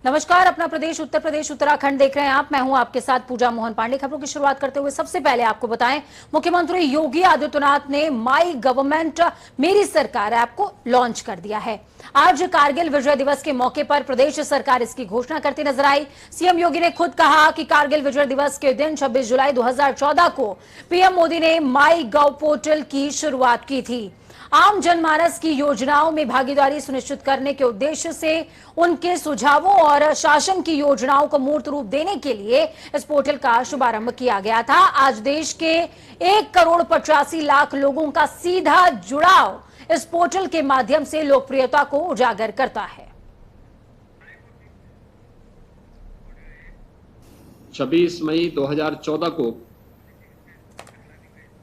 नमस्कार। अपना प्रदेश उत्तर प्रदेश उत्तराखंड देख रहे हैं आप। मैं हूं आपके साथ पूजा मोहन पांडे। खबरों की शुरुआत करते हुए सबसे पहले आपको बताएं, मुख्यमंत्री योगी आदित्यनाथ ने माई गवर्नमेंट मेरी सरकार ऐप को लॉन्च कर दिया है। आज कारगिल विजय दिवस के मौके पर प्रदेश सरकार इसकी घोषणा करती नजर आई। सीएम योगी ने खुद कहा कि कारगिल विजय दिवस के दिन 26 जुलाई 2014 को पीएम मोदी ने माई गव पोर्टल की शुरुआत की थी। आम जनमानस की योजनाओं में भागीदारी सुनिश्चित करने के उद्देश्य से उनके सुझावों और शासन की योजनाओं को मूर्त रूप देने के लिए इस पोर्टल का शुभारंभ किया गया था। आज देश के 1,85,00,000 लोगों का सीधा जुड़ाव इस पोर्टल के माध्यम से लोकप्रियता को उजागर करता है। 26 मई 2014 को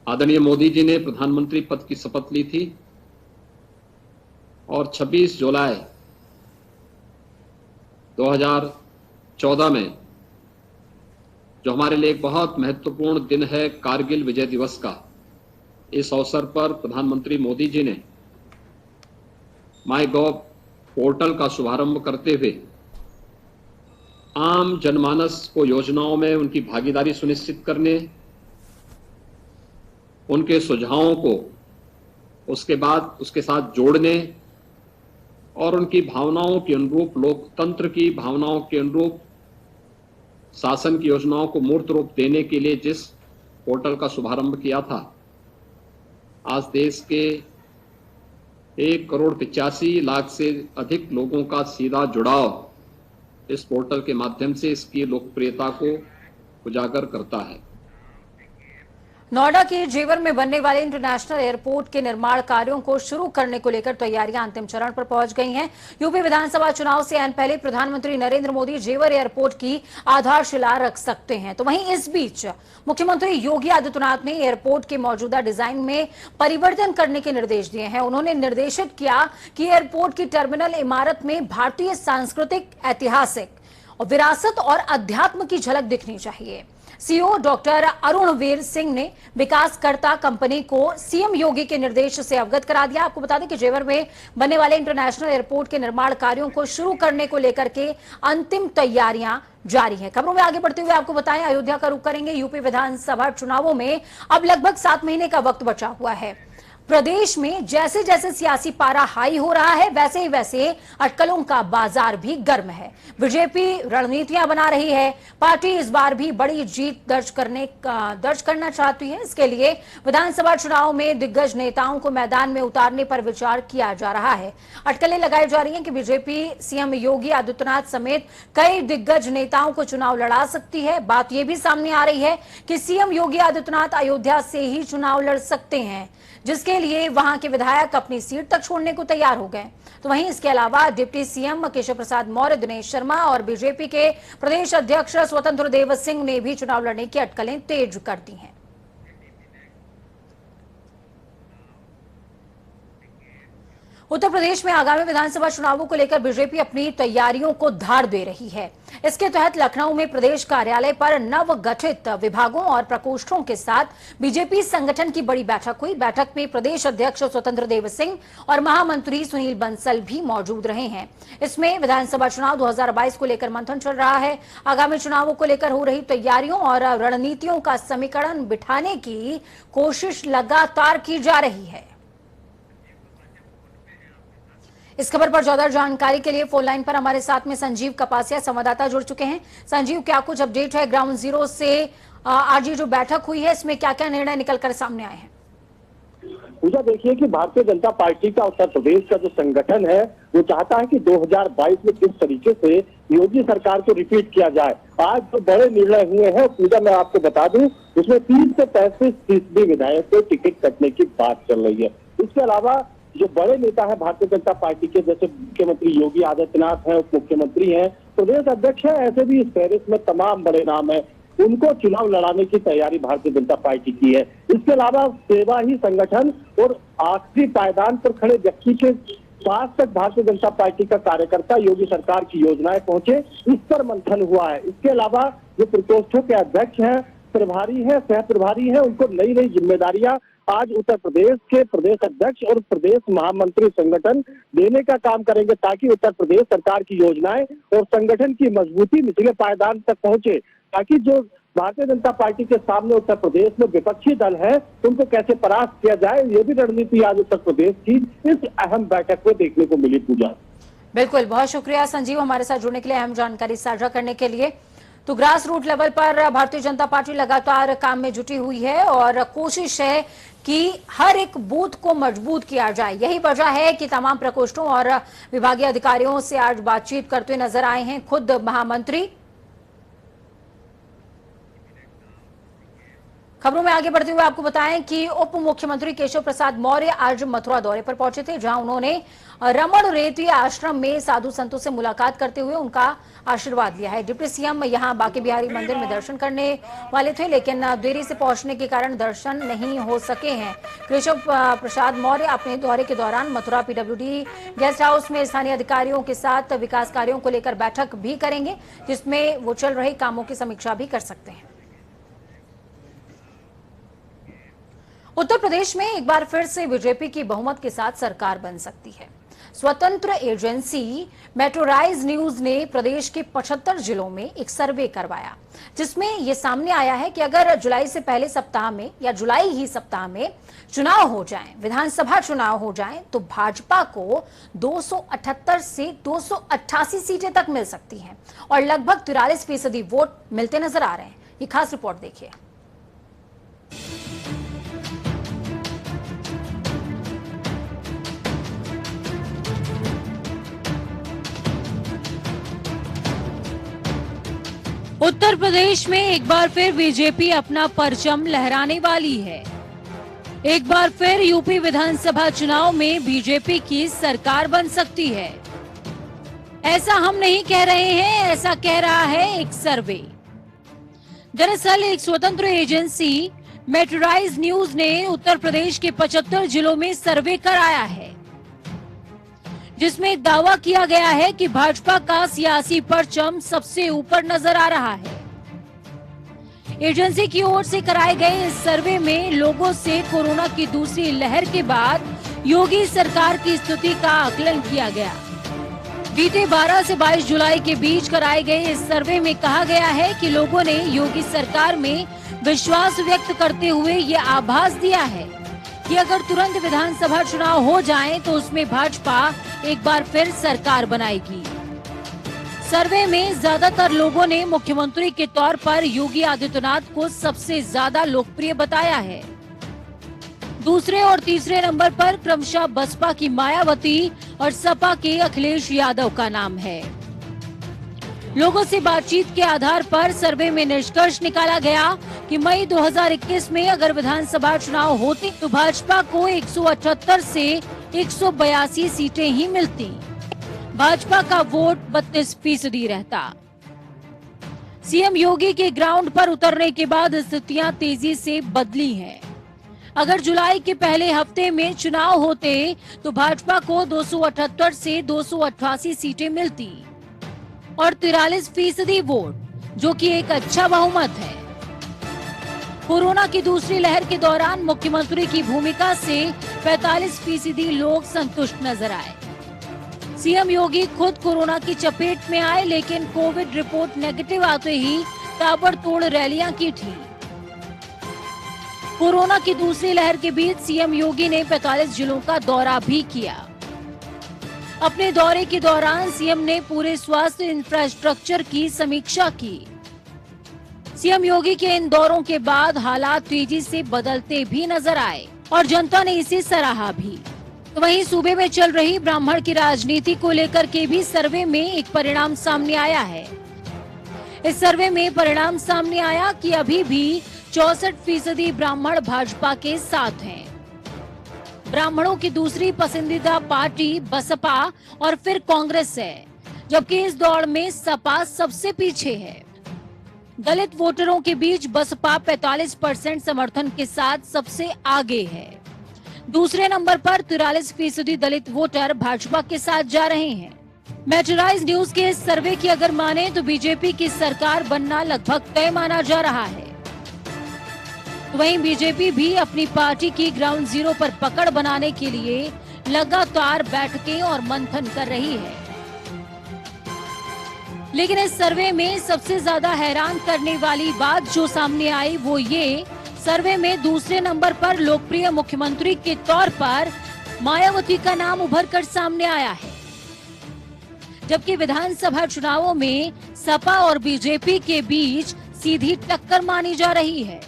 आदरणीय मोदी जी ने प्रधानमंत्री पद की शपथ ली थी और 26 जुलाई 2014 में जो हमारे लिए एक बहुत महत्वपूर्ण दिन है, कारगिल विजय दिवस का, इस अवसर पर प्रधानमंत्री मोदी जी ने माई गॉव पोर्टल का शुभारंभ करते हुए आम जनमानस को योजनाओं में उनकी भागीदारी सुनिश्चित करने, उनके सुझावों को उसके बाद उसके साथ जोड़ने और उनकी भावनाओं के अनुरूप, लोकतंत्र की भावनाओं के अनुरूप शासन की योजनाओं को मूर्त रूप देने के लिए जिस पोर्टल का शुभारंभ किया था, आज देश के 1,85,00,000 से अधिक लोगों का सीधा जुड़ाव इस पोर्टल के माध्यम से इसकी लोकप्रियता को उजागर करता है। नोएडा के जेवर में बनने वाले इंटरनेशनल एयरपोर्ट के निर्माण कार्यों को शुरू करने को लेकर तैयारियां अंतिम चरण पर पहुंच गई हैं। यूपी विधानसभा चुनाव से आने पहले प्रधानमंत्री नरेंद्र मोदी जेवर एयरपोर्ट की आधारशिला रख सकते हैं। तो वहीं इस बीच मुख्यमंत्री योगी आदित्यनाथ ने एयरपोर्ट के मौजूदा डिजाइन में परिवर्तन करने के निर्देश दिए हैं। उन्होंने निर्देशित किया कि एयरपोर्ट की टर्मिनल इमारत में भारतीय सांस्कृतिक, ऐतिहासिक विरासत और अध्यात्म की झलक दिखनी चाहिए। सीईओ डॉक्टर अरुणवीर सिंह ने विकासकर्ता कंपनी को सीएम योगी के निर्देश से अवगत करा दिया। आपको बता दें कि जेवर में बनने वाले इंटरनेशनल एयरपोर्ट के निर्माण कार्यों को शुरू करने को लेकर के अंतिम तैयारियां जारी है। खबरों में आगे बढ़ते हुए आपको बताएं, अयोध्या का रुख करेंगे। यूपी विधानसभा चुनावों में अब लगभग 7 महीने का वक्त बचा हुआ है। प्रदेश में जैसे जैसे सियासी पारा हाई हो रहा है, वैसे ही वैसे अटकलों का बाजार भी गर्म है। बीजेपी रणनीतियां बना रही है। पार्टी इस बार भी बड़ी जीत दर्ज करना चाहती है। इसके लिए विधानसभा चुनाव में दिग्गज नेताओं को मैदान में उतारने पर विचार किया जा रहा है। अटकलें लगाई जा रही हैं कि बीजेपी सीएम योगी आदित्यनाथ समेत कई दिग्गज नेताओं को चुनाव लड़ा सकती है। बात यह भी सामने आ रही है कि सीएम योगी आदित्यनाथ अयोध्या से ही चुनाव लड़ सकते हैं, जिसके लिए वहां के विधायक अपनी सीट तक छोड़ने को तैयार हो गए। तो वहीं इसके अलावा डिप्टी सीएम केशव प्रसाद मौर्य, दिनेश शर्मा और बीजेपी के प्रदेश अध्यक्ष स्वतंत्र देव सिंह ने भी चुनाव लड़ने की अटकलें तेज कर दी हैं। उत्तर प्रदेश में आगामी विधानसभा चुनावों को लेकर बीजेपी अपनी तैयारियों को धार दे रही है। इसके तहत लखनऊ में प्रदेश कार्यालय पर नव गठित विभागों और प्रकोष्ठों के साथ बीजेपी संगठन की बड़ी बैठक हुई। बैठक में प्रदेश अध्यक्ष स्वतंत्र देव सिंह और महामंत्री सुनील बंसल भी मौजूद रहे हैं। इसमें विधानसभा चुनाव 2022 को लेकर मंथन चल रहा है। आगामी चुनावों को लेकर हो रही तैयारियों और रणनीतियों का समीकरण बिठाने की कोशिश लगातार की जा रही है। इस खबर पर ज्यादा जानकारी के लिए फोन लाइन पर हमारे साथ में संजीव कपासिया संवाददाता जुड़ चुके हैं। संजीव, क्या कुछ अपडेट है ग्राउंड जीरो से? आज ये जो बैठक हुई है, इसमें क्या क्या निर्णय निकलकर सामने आए हैं? पूजा, देखिए कि भारतीय जनता पार्टी का उत्तर प्रदेश का जो संगठन है वो चाहता है कि 2022 में किस तरीके से योगी सरकार को रिपीट किया जाए। आज जो बड़े निर्णय हुए हैं पूजा, मैं आपको बता दूं, उसमें 30 से 35% विधायक को टिकट कटने की बात चल रही है। इसके अलावा जो बड़े नेता है भारतीय जनता पार्टी के, जैसे मुख्यमंत्री योगी आदित्यनाथ हैं, उप मुख्यमंत्री हैं, प्रदेश अध्यक्ष है, ऐसे भी इस फहरिस्त में तमाम बड़े नाम है, उनको चुनाव लड़ाने की तैयारी भारतीय जनता पार्टी की है। इसके अलावा सेवा ही संगठन और आखिरी पायदान पर खड़े व्यक्ति के पास तक भारतीय जनता पार्टी का कार्यकर्ता योगी सरकार की योजनाएं पहुंचे, इस पर मंथन हुआ है। इसके अलावा जो प्रकोष्ठों के अध्यक्ष हैं प्रभारी हैं, सह प्रभारी हैं, उनको नई नई जिम्मेदारियां आज उत्तर प्रदेश के प्रदेश अध्यक्ष और प्रदेश महामंत्री संगठन देने का काम करेंगे, ताकि उत्तर प्रदेश सरकार की योजनाएं और संगठन की मजबूती निचले पायदान तक पहुंचे, ताकि जो भारतीय जनता पार्टी के सामने उत्तर प्रदेश में विपक्षी दल है उनको कैसे परास्त किया जाए, ये भी रणनीति आज उत्तर प्रदेश की इस अहम बैठक में देखने को मिली। पूजा, बिल्कुल, बहुत शुक्रिया संजीव हमारे साथ जुड़ने के लिए, अहम जानकारी साझा करने के लिए। तो ग्रास रूट लेवल पर भारतीय जनता पार्टी लगातार काम में जुटी हुई है और कोशिश है कि हर एक बूथ को मजबूत किया जाए। यही वजह है कि तमाम प्रकोष्ठों और विभागीय अधिकारियों से आज बातचीत करते हुए नजर आए हैं खुद महामंत्री। खबरों में आगे बढ़ते हुए आपको बताएं कि उप मुख्यमंत्री केशव प्रसाद मौर्य आज मथुरा दौरे पर पहुंचे थे, जहां उन्होंने रमण रेती आश्रम में साधु संतों से मुलाकात करते हुए उनका आशीर्वाद लिया है। डिप्टी सीएम यहां बांके बिहारी मंदिर में दर्शन करने वाले थे, लेकिन देरी से पहुंचने के कारण दर्शन नहीं हो सके हैं। केशव प्रसाद मौर्य अपने दौरे के दौरान मथुरा पीडब्ल्यूडी गेस्ट हाउस में स्थानीय अधिकारियों के साथ विकास कार्यों को लेकर बैठक भी करेंगे, जिसमें वो चल रहे कामों की समीक्षा भी कर सकते हैं। उत्तर प्रदेश में एक बार फिर से बीजेपी की बहुमत के साथ सरकार बन सकती है। स्वतंत्र एजेंसी मेट्रोराइज न्यूज ने प्रदेश के 75 जिलों में एक सर्वे करवाया, जिसमें यह सामने आया है कि अगर जुलाई से पहले सप्ताह में या जुलाई ही सप्ताह में चुनाव हो जाएं, विधानसभा चुनाव हो जाएं, तो भाजपा को 278 से 288 सीटें तक मिल सकती हैं और लगभग 43% वोट मिलते नजर आ रहे हैं। ये खास रिपोर्ट देखिए। उत्तर प्रदेश में एक बार फिर बीजेपी अपना परचम लहराने वाली है। एक बार फिर यूपी विधानसभा चुनाव में बीजेपी की सरकार बन सकती है। ऐसा हम नहीं कह रहे हैं, ऐसा कह रहा है एक सर्वे। दरअसल एक स्वतंत्र एजेंसी मेट्रोराइज न्यूज ने उत्तर प्रदेश के 75 जिलों में सर्वे कराया है, जिसमें दावा किया गया है कि भाजपा का सियासी परचम सबसे ऊपर नजर आ रहा है। एजेंसी की ओर से कराए गए इस सर्वे में लोगों से कोरोना की दूसरी लहर के बाद योगी सरकार की स्थिति का आकलन किया गया। बीते 12 से 22 जुलाई के बीच कराए गए इस सर्वे में कहा गया है कि लोगों ने योगी सरकार में विश्वास व्यक्त करते हुए ये आभास दिया है कि अगर तुरंत विधानसभा चुनाव हो जाएं तो उसमें भाजपा एक बार फिर सरकार बनाएगी। सर्वे में ज्यादातर लोगों ने मुख्यमंत्री के तौर पर योगी आदित्यनाथ को सबसे ज्यादा लोकप्रिय बताया है। दूसरे और तीसरे नंबर पर क्रमशः बसपा की मायावती और सपा के अखिलेश यादव का नाम है। लोगों से बातचीत के आधार पर सर्वे में निष्कर्ष निकाला गया कि मई 2021 में अगर विधानसभा चुनाव होते तो भाजपा को 178 से 182 सीटें ही मिलती। भाजपा का वोट 32% रहता। सीएम योगी के ग्राउंड पर उतरने के बाद स्थितियां तेजी से बदली हैं। अगर जुलाई के पहले हफ्ते में चुनाव होते तो भाजपा को 278 से 288 सीटें मिलती और 43% वोट, जो कि एक अच्छा बहुमत है। कोरोना की दूसरी लहर के दौरान मुख्यमंत्री की भूमिका से 45% लोग संतुष्ट नजर आए। सीएम योगी खुद कोरोना की चपेट में आए, लेकिन कोविड रिपोर्ट नेगेटिव आते ही ताबड़तोड़ रैलियां की थी। कोरोना की दूसरी लहर के बीच सीएम योगी ने 45 जिलों का दौरा भी किया। अपने दौरे के दौरान सीएम ने पूरे स्वास्थ्य इंफ्रास्ट्रक्चर की समीक्षा की। सीएम योगी के इन दौरों के बाद हालात तेजी से बदलते भी नजर आए और जनता ने इसे सराहा भी। तो वहीं सूबे में चल रही ब्राह्मण की राजनीति को लेकर के भी सर्वे में एक परिणाम सामने आया है। इस सर्वे में परिणाम सामने आया कि अभी भी 64% ब्राह्मण भाजपा के साथ हैं। ब्राह्मणों की दूसरी पसंदीदा पार्टी बसपा और फिर कांग्रेस है, जबकि इस दौड़ में सपा सबसे पीछे है। दलित वोटरों के बीच बसपा 45% समर्थन के साथ सबसे आगे है। दूसरे नंबर पर 43% दलित वोटर भाजपा के साथ जा रहे हैं। मेट्रोराइज न्यूज के इस सर्वे की अगर माने तो बीजेपी की सरकार बनना लगभग तय माना जा रहा है। वहीं बीजेपी भी अपनी पार्टी की ग्राउंड जीरो पर पकड़ बनाने के लिए लगातार बैठकें और मंथन कर रही है। लेकिन इस सर्वे में सबसे ज्यादा हैरान करने वाली बात जो सामने आई वो ये, सर्वे में दूसरे नंबर पर लोकप्रिय मुख्यमंत्री के तौर पर मायावती का नाम उभर कर सामने आया है, जबकि विधानसभा चुनावों में सपा और बीजेपी के बीच सीधी टक्कर मानी जा रही है।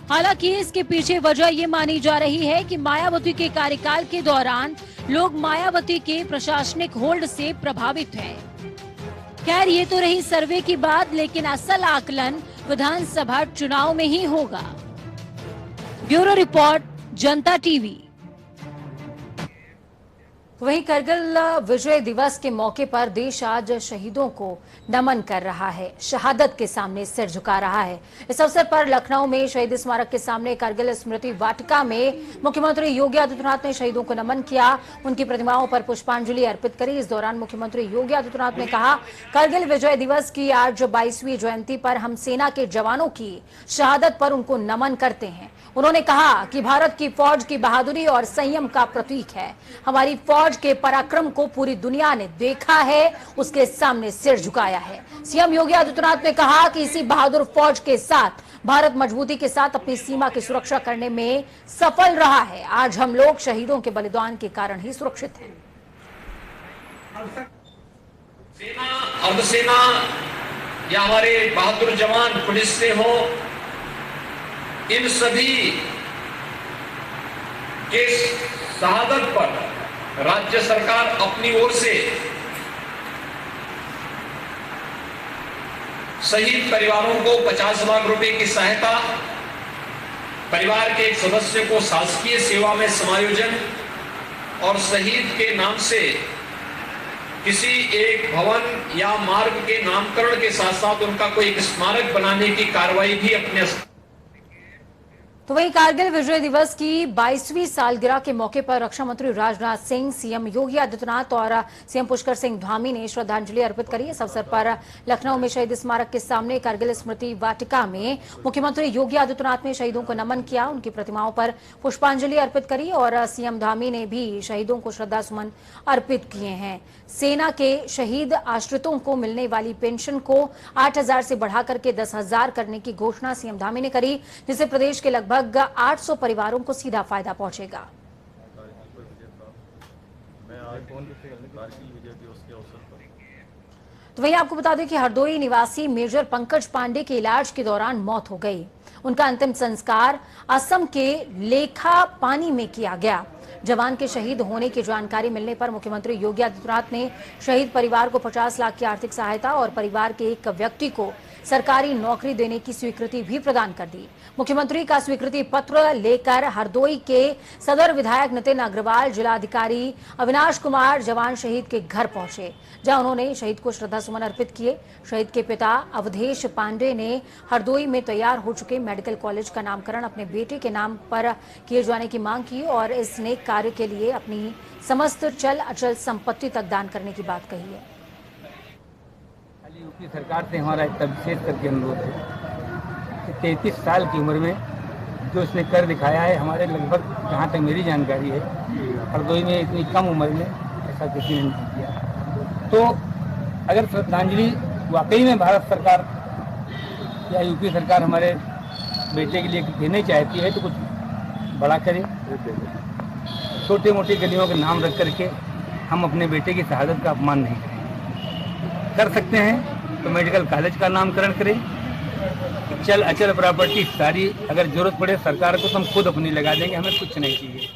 हालांकि इसके पीछे वजह ये मानी जा रही है कि मायावती के कार्यकाल के दौरान लोग मायावती के प्रशासनिक होल्ड से प्रभावित हैं। खैर, ये तो रही सर्वे की बात, लेकिन असल आकलन विधानसभा चुनाव में ही होगा। ब्यूरो रिपोर्ट, जनता टीवी। वहीं करगिल विजय दिवस के मौके पर देश आज शहीदों को नमन कर रहा है, शहादत के सामने सिर झुका रहा है। इस अवसर पर लखनऊ में शहीद स्मारक के सामने करगिल स्मृति वाटिका में मुख्यमंत्री योगी आदित्यनाथ ने शहीदों को नमन किया, उनकी प्रतिमाओं पर पुष्पांजलि अर्पित करी। इस दौरान मुख्यमंत्री योगी आदित्यनाथ ने कहा, करगिल विजय दिवस की आज 22वीं जयंती पर हम सेना के जवानों की शहादत पर उनको नमन करते हैं। उन्होंने कहा कि भारत की फौज की बहादुरी और संयम का प्रतीक है। हमारी फौज के पराक्रम को पूरी दुनिया ने देखा है, उसके सामने सिर झुकाया है। सीएम योगी आदित्यनाथ ने कहा कि इसी बहादुर फौज के साथ भारत मजबूती के साथ अपनी सीमा की सुरक्षा करने में सफल रहा है। आज हम लोग शहीदों के बलिदान के कारण ही सुरक्षित हैं। सेना, अर्धसेना या हमारे बहादुर जवान पुलिस से हो, इन सभी के शहादत पर राज्य सरकार अपनी ओर से शहीद परिवारों को 50 लाख रुपए की सहायता, परिवार के एक सदस्य को शासकीय सेवा में समायोजन और शहीद के नाम से किसी एक भवन या मार्ग के नामकरण के साथ साथ उनका कोई एक स्मारक बनाने की कार्रवाई भी अपने। तो वहीं कारगिल विजय दिवस की 22वीं सालगिरह के मौके पर रक्षा मंत्री राजनाथ सिंह, सीएम योगी आदित्यनाथ और सीएम पुष्कर सिंह धामी ने श्रद्धांजलि अर्पित करी। इस अवसर पर लखनऊ में शहीद स्मारक के सामने कारगिल स्मृति वाटिका में मुख्यमंत्री योगी आदित्यनाथ ने शहीदों को नमन किया, उनकी प्रतिमाओं पर पुष्पांजलि अर्पित करी और सीएम धामी ने भी शहीदों को श्रद्धासुमन अर्पित किए हैं। सेना के शहीद आश्रितों को मिलने वाली पेंशन को 8,000 से बढ़ाकर के 10,000 करने की घोषणा सीएम धामी ने करी, जिससे प्रदेश के लगभग 800 परिवारों को सीधा फायदा पहुंचेगा। तो वहीं आपको बता दें कि हरदोई निवासी मेजर पंकज पांडे के इलाज के दौरान मौत हो गई। उनका अंतिम संस्कार असम के लेखा पानी में किया गया। जवान के शहीद होने की जानकारी मिलने पर मुख्यमंत्री योगी आदित्यनाथ ने शहीद परिवार को 50 लाख की आर्थिक सहायता और परिवार के एक व्यक्ति को सरकारी नौकरी देने की स्वीकृति भी प्रदान कर दी। मुख्यमंत्री का स्वीकृति पत्र लेकर हरदोई के सदर विधायक नितिन अग्रवाल, जिलाधिकारी अविनाश कुमार जवान शहीद के घर पहुंचे, जहां उन्होंने शहीद को श्रद्धासुमन अर्पित किए। शहीद के पिता अवधेश पांडे ने हरदोई में तैयार हो चुके मेडिकल कॉलेज का नामकरण अपने बेटे के नाम पर किए जाने की मांग की और इस नेक कार्य के लिए अपनी समस्त चल अचल संपत्ति तक दान करने की बात कही है। यूपी सरकार से हमारा एक विशेष करके अनुरोध है कि 33 साल की उम्र में जो इसने कर दिखाया है, हमारे लगभग जहाँ तक मेरी जानकारी है हरदोई में इतनी कम उम्र में ऐसा किसी ने नहीं किया। तो अगर श्रद्धांजलि वाकई में भारत सरकार या यूपी सरकार हमारे बेटे के लिए देना चाहती है तो कुछ बड़ा करें। छोटे मोटे गलियों के नाम रख करके हम अपने बेटे की शहादत का अपमान नहीं करें। कर सकते हैं तो मेडिकल कॉलेज का नामकरण करें। चल अचल प्रॉपर्टी सारी अगर जरूरत पड़े सरकार को तो हम खुद अपनी लगा देंगे, हमें कुछ नहीं चाहिए।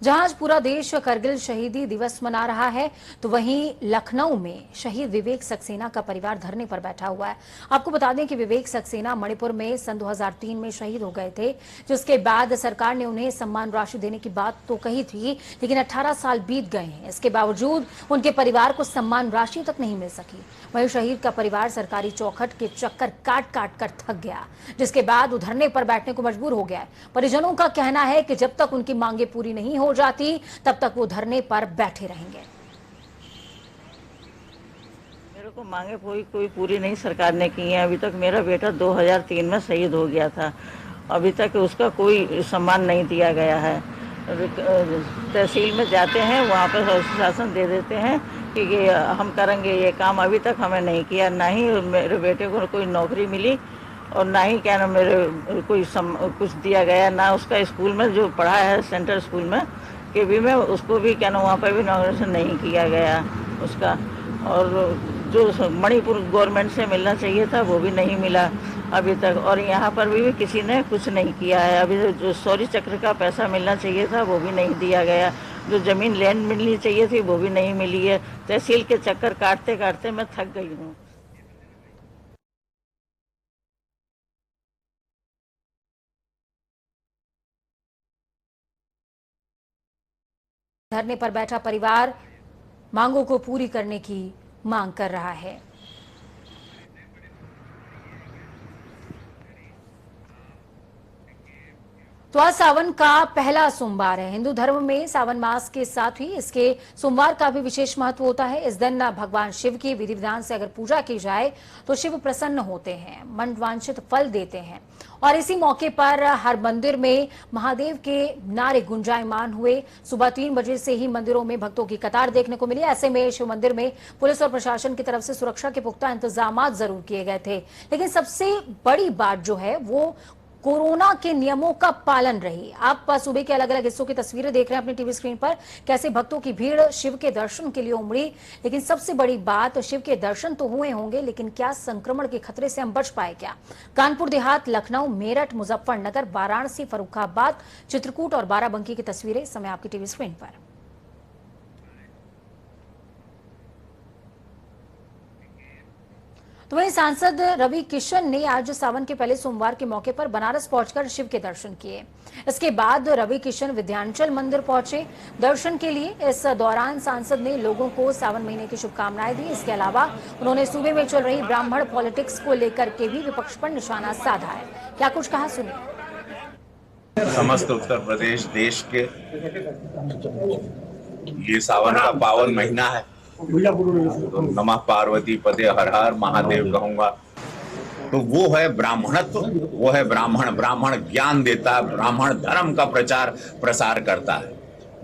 जहां आज पूरा देश करगिल शहीदी दिवस मना रहा है, तो वहीं लखनऊ में शहीद विवेक सक्सेना का परिवार धरने पर बैठा हुआ है। आपको बता दें कि विवेक सक्सेना मणिपुर में सन 2003 में शहीद हो गए थे, जिसके बाद सरकार ने उन्हें सम्मान राशि देने की बात तो कही थी, लेकिन 18 साल बीत गए हैं। इसके बावजूद उनके परिवार को सम्मान राशि तक नहीं मिल सकी। वहीं शहीद का परिवार सरकारी चौखट के चक्कर काट काट कर थक गया, जिसके बाद वो धरने पर बैठने को मजबूर हो गया। परिजनों का कहना है कि जब तक उनकी मांगे पूरी नहीं हो जाती तब तक वो धरने पर बैठे रहेंगे। मेरे को मांगे कोई पूरी नहीं सरकार ने की है। अभी तक मेरा बेटा 2003 में शहीद हो गया था, अभी तक उसका कोई सम्मान नहीं दिया गया है। तहसील में जाते हैं, वहाँ पर शासन दे देते हैं कि हम करेंगे ये काम, अभी तक हमें नहीं किया। ना ही मेरे बेटे को कोई नौकरी मिली और ना ही क्या ना मेरे कुछ दिया गया, ना उसका स्कूल में जो पढ़ा है सेंट्रल स्कूल में केवी में, उसको भी क्या ना वहाँ पर भी इनॉग्रेशन नहीं किया गया उसका। और जो मणिपुर गवर्नमेंट से मिलना चाहिए था वो भी नहीं मिला अभी तक, और यहाँ पर भी किसी ने कुछ नहीं किया है। अभी जो शौर्य चक्र का पैसा मिलना चाहिए था वो भी नहीं दिया गया, जो जमीन लैंड मिलनी चाहिए थी वो भी नहीं मिली है। तहसील के चक्कर काटते काटते मैं थक गई हूँ। धरने पर बैठा परिवार मांगों को पूरी करने की मांग कर रहा है। तो आज सावन का पहला सोमवार है। हिंदू धर्म में सावन मास के साथ ही इसके सोमवार का भी विशेष महत्व होता है। इस दिन भगवान शिव की विधि विधान से अगर पूजा की जाए तो शिव प्रसन्न होते हैं, मनवांछित फल देते हैं। और इसी मौके पर हर मंदिर में महादेव के नारे गुंजायमान हुए। सुबह 3 बजे से ही मंदिरों में भक्तों की कतार देखने को मिली। ऐसे में शिव मंदिर में पुलिस और प्रशासन की तरफ से सुरक्षा के पुख्ता इंतजाम जरूर किए गए थे, लेकिन सबसे बड़ी बात जो है वो कोरोना के नियमों का पालन रही। आप सूबे के अलग अलग हिस्सों की तस्वीरें देख रहे हैं अपनी टीवी स्क्रीन पर, कैसे भक्तों की भीड़ शिव के दर्शन के लिए उमड़ी। लेकिन सबसे बड़ी बात, शिव के दर्शन तो हुए होंगे, लेकिन क्या संक्रमण के खतरे से हम बच पाए क्या? कानपुर देहात, लखनऊ, मेरठ, मुजफ्फरनगर, वाराणसी, फर्रुखाबाद, चित्रकूट और बाराबंकी की तस्वीरें इस समय आपकी टीवी स्क्रीन पर। तो वहीं सांसद रवि किशन ने आज सावन के पहले सोमवार के मौके पर बनारस पहुंचकर शिव के दर्शन किए। इसके बाद रवि किशन विंध्याचल मंदिर पहुंचे दर्शन के लिए। इस दौरान सांसद ने लोगों को सावन महीने की शुभकामनाएं दी। इसके अलावा उन्होंने सूबे में चल रही ब्राह्मण पॉलिटिक्स को लेकर के भी विपक्ष पर निशाना साधा है। क्या कुछ कहा, सुनिए। समस्त उत्तर प्रदेश देश के ये सावन का पावन महीना है, तो नमः पार्वती पदे हर हर महादेव कहूंगा। तो वो है ब्राह्मणत्व, वो है ब्राह्मण ज्ञान देता है, ब्राह्मण धर्म का प्रचार प्रसार करता है।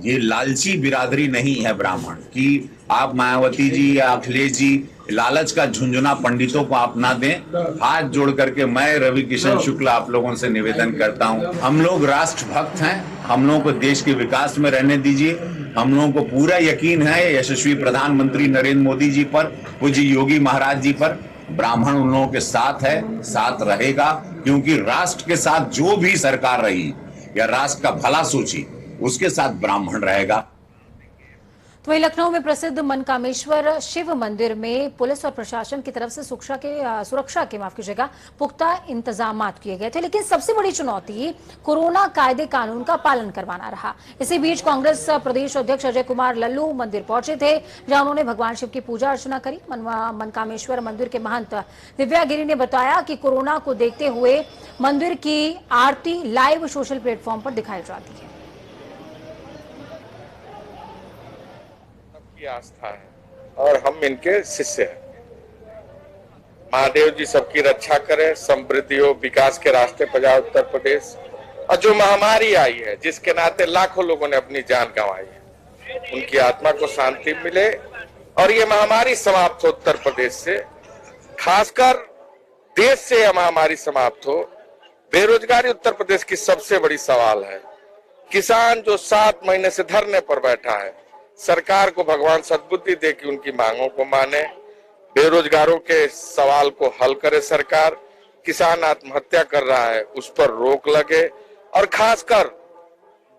ये लालची बिरादरी नहीं है ब्राह्मण की। आप मायावती जी या अखिलेश जी लालच का झुंझुना पंडितों को आप ना दें। हाथ जोड़ करके मैं रवि किशन शुक्ल आप लोगों से निवेदन करता हूं, हम लोग राष्ट्र भक्त हैं, हम लोगों को देश के विकास में रहने दीजिए। हम लोगों को पूरा यकीन है यशस्वी प्रधानमंत्री नरेंद्र मोदी जी पर, पूज्य योगी महाराज जी पर। ब्राह्मण उन लोगों के साथ है, साथ रहेगा, क्योंकि राष्ट्र के साथ जो भी सरकार रही या राष्ट्र का भला सोची उसके साथ ब्राह्मण रहेगा। तो वहीं लखनऊ में प्रसिद्ध मनकामेश्वर शिव मंदिर में पुलिस और प्रशासन की तरफ से सुरक्षा के माफ कीजिएगा पुख्ता इंतजाम किए गए थे। लेकिन सबसे बड़ी चुनौती कोरोना कायदे कानून का पालन करवाना रहा। इसी बीच कांग्रेस प्रदेश अध्यक्ष अजय कुमार लल्लू मंदिर पहुंचे थे, जहां उन्होंने भगवान शिव की पूजा अर्चना करी। मनकामेश्वर मंदिर के महंत दिव्या गिरी ने बताया कि कोरोना को देखते हुए मंदिर की आरती लाइव सोशल प्लेटफॉर्म पर दिखाई जाती है। की आस्था है और हम इनके शिष्य हैं। महादेव जी सबकी रक्षा करें, समृद्धि हो, विकास के रास्ते पर जाए उत्तर प्रदेश। और जो महामारी आई है जिसके नाते लाखों लोगों ने अपनी जान गंवाई है, उनकी आत्मा को शांति मिले और ये महामारी समाप्त हो उत्तर प्रदेश से, खासकर देश से यह महामारी समाप्त हो। बेरोजगारी उत्तर प्रदेश की सबसे बड़ी सवाल है। किसान जो 7 महीने से धरने पर बैठा है, सरकार को भगवान सद्बुद्धि दे कि उनकी मांगों को माने, बेरोजगारों के सवाल को हल करे सरकार। किसान आत्महत्या कर रहा है उस पर रोक लगे, और खासकर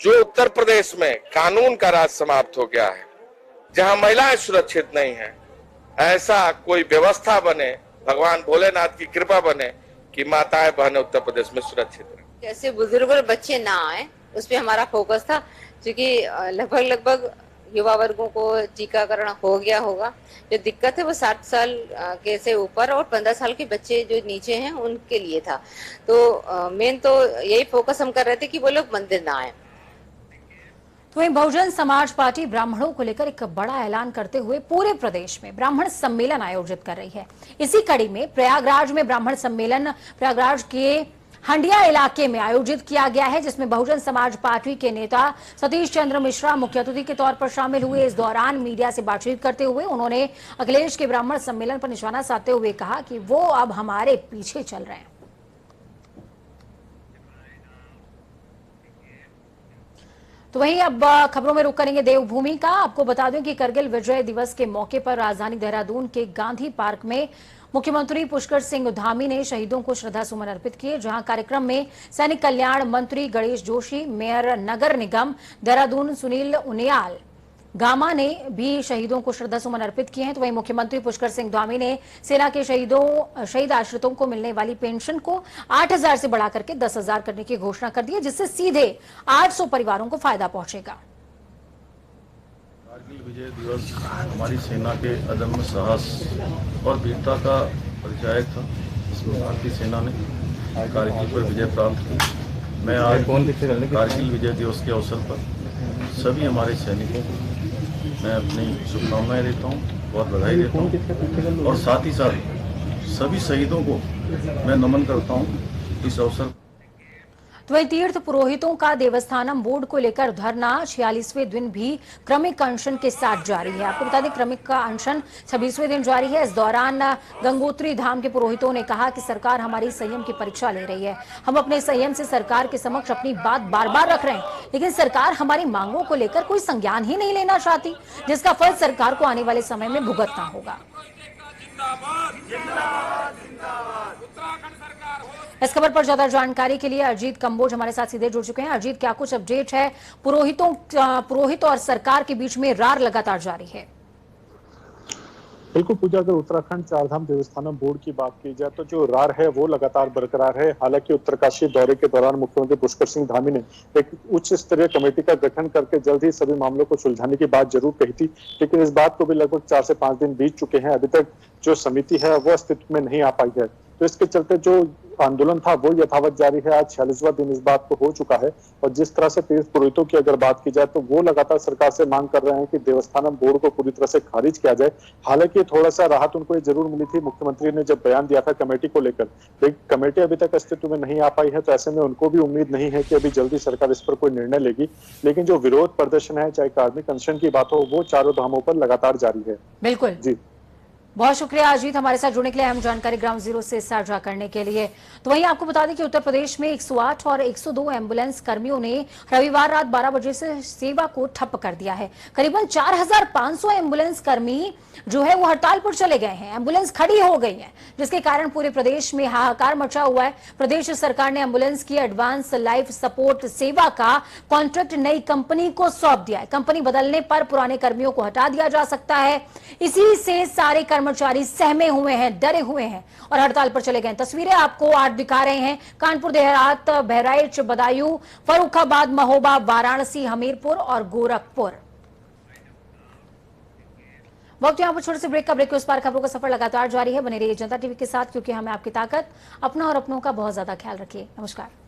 जो उत्तर प्रदेश में कानून का राज समाप्त हो गया है, जहां महिलाएं सुरक्षित नहीं है, ऐसा कोई व्यवस्था बने, भगवान भोलेनाथ की कृपा बने कि माताएं बहनें उत्तर प्रदेश में सुरक्षित रहे। जैसे बुजुर्ग और बच्चे ना आए उस पर हमारा फोकस था, क्योंकि लगभग युवा वर्गों को टीकाकरण हो गया होगा। जो दिक्कत है वो 60 साल के से ऊपर और 15 साल के बच्चे जो नीचे हैं उनके लिए था। तो मेन तो यही फोकस हम कर रहे थे कि वो लोग मंदिर ना आए। तो वहीं बहुजन समाज पार्टी ब्राह्मणों को लेकर एक बड़ा ऐलान करते हुए पूरे प्रदेश में ब्राह्मण सम्मेलन आयोजित कर रही है। इसी कड़ी में प्रयागराज में ब्राह्मण सम्मेलन प्रयागराज के हंडिया इलाके में आयोजित किया गया है, जिसमें बहुजन समाज पार्टी के नेता सतीश चंद्र मिश्रा मुख्य अतिथि के तौर पर शामिल हुए। इस दौरान मीडिया से बातचीत करते हुए उन्होंने अखिलेश के ब्राह्मण सम्मेलन पर निशाना साधते हुए कहा कि वो अब हमारे पीछे चल रहे हैं। तो वहीं अब खबरों में रुख करेंगे देवभूमि का। आपको बता दें कि करगिल विजय दिवस के मौके पर राजधानी देहरादून के गांधी पार्क में मुख्यमंत्री पुष्कर सिंह धामी ने शहीदों को श्रद्धा सुमन अर्पित किए, जहां कार्यक्रम में सैनिक कल्याण मंत्री गणेश जोशी, मेयर नगर निगम देहरादून सुनील उनियाल गामा ने भी शहीदों को श्रद्धा सुमन अर्पित किए हैं। तो वहीं मुख्यमंत्री पुष्कर सिंह धामी ने सेना के शहीद आश्रितों को मिलने वाली पेंशन को 8,000 से बढ़ाकर के 10,000 करने की घोषणा कर दी है, जिससे सीधे 800 परिवारों को फायदा पहुंचेगा। कारगिल विजय दिवस हमारी सेना के अदम्य साहस और वीरता का परिचायक था, जिसमें भारतीय सेना ने कारगिल पर विजय प्राप्त की। मैं आज कारगिल विजय दिवस के अवसर पर सभी हमारे सैनिकों को मैं अपनी शुभकामनाएं देता हूं और बधाई देता हूं, और साथ ही साथ सभी शहीदों को मैं नमन करता हूं इस अवसर। तो वहीं तीर्थ पुरोहितों का देवस्थानम बोर्ड को लेकर धरना 46वें दिन भी क्रमिक अनशन के साथ जारी है। आपको बता दें क्रमिक का अनशन 26वें दिन जारी है। इस दौरान गंगोत्री धाम के पुरोहितों ने कहा कि सरकार हमारी संयम की परीक्षा ले रही है। हम अपने संयम से सरकार के समक्ष अपनी बात बार बार रख रहे हैं, लेकिन सरकार हमारी मांगों को लेकर कोई संज्ञान ही नहीं लेना चाहती, जिसका फल सरकार को आने वाले समय में भुगतना होगा। इस खबर पर ज्यादा जानकारी के लिए अजीत कंबोज हमारे साथ सीधे जुड़ चुके हैं। अजीत, क्या कुछ अपडेट है? पुरोहित और सरकार के बीच में रार लगातार जारी है। बिल्कुल पूजा, अगर उत्तराखंड चारधाम देवस्थानम बोर्ड की बात की जाए तो जो रार है वो लगातार बरकरार है। हालांकि उत्तरकाशी दौरे के दौरान मुख्यमंत्री पुष्कर सिंह धामी ने एक उच्च स्तरीय कमेटी का गठन करके जल्द ही सभी मामलों को सुलझाने की बात जरूर कही थी, लेकिन इस बात को भी लगभग 4 से 5 दिन बीत चुके हैं। अभी तक जो समिति है वो अस्तित्व में नहीं आ पाई है, तो इसके चलते जो आंदोलन था वो यथावत जारी है। आज 46वां दिन इस बात को हो चुका है, और जिस तरह से तीर्थ पुरोहितों की अगर बात की जाए तो वो लगातार सरकार से मांग कर रहे हैं कि देवस्थानम बोर्ड को पूरी तरह से खारिज किया जाए। हालांकि थोड़ा सा राहत उनको ये जरूर मिली थी, मुख्यमंत्री ने जब बयान दिया था कमेटी को लेकर, लेकिन कमेटी अभी तक अस्तित्व में नहीं आ पाई है, तो ऐसे में उनको भी उम्मीद नहीं है कि अभी जल्दी सरकार इस पर कोई निर्णय लेगी। लेकिन जो विरोध प्रदर्शन है, चाहे कार्मिक अनशन की बात हो, वो चारों धामों पर लगातार जारी है। बिल्कुल जी, बहुत शुक्रिया अजीत हमारे साथ जुड़ने के लिए, अहम जानकारी ग्राउंड जीरो से साझा करने के लिए। तो वहीं आपको बता दें कि उत्तर प्रदेश में 108 और 102 एम्बुलेंस कर्मियों ने रविवार रात 12 बजे से सेवा को ठप कर दिया है। करीबन 4,500 एम्बुलेंस कर्मी जो है वो हड़ताल पर चले गए हैं। एम्बुलेंस खड़ी हो गई है, जिसके कारण पूरे प्रदेश में हाहाकार मचा हुआ है। प्रदेश सरकार ने एम्बुलेंस की एडवांस लाइफ सपोर्ट सेवा का कॉन्ट्रैक्ट नई कंपनी को सौंप दिया है। कंपनी बदलने पर पुराने कर्मियों को हटा दिया जा सकता है। इसी से सारे कर्मचारी सहमे हुए हैं, डरे हुए हैं और हड़ताल पर चले गए। तस्वीरें आपको आज दिखा रहे हैं कानपुर, देहात, बहराइच, बदायूं, फर्रुखाबाद, महोबा, वाराणसी, हमीरपुर और गोरखपुर। वक्त यहाँ पर छोटे से ब्रेक का। ब्रेक के उस पार खबरों का सफर लगातार जारी है। बने रहिए जनता टीवी के साथ, क्योंकि हमें आपकी ताकत, अपना और अपनों का बहुत ज्यादा ख्याल रखिए। नमस्कार।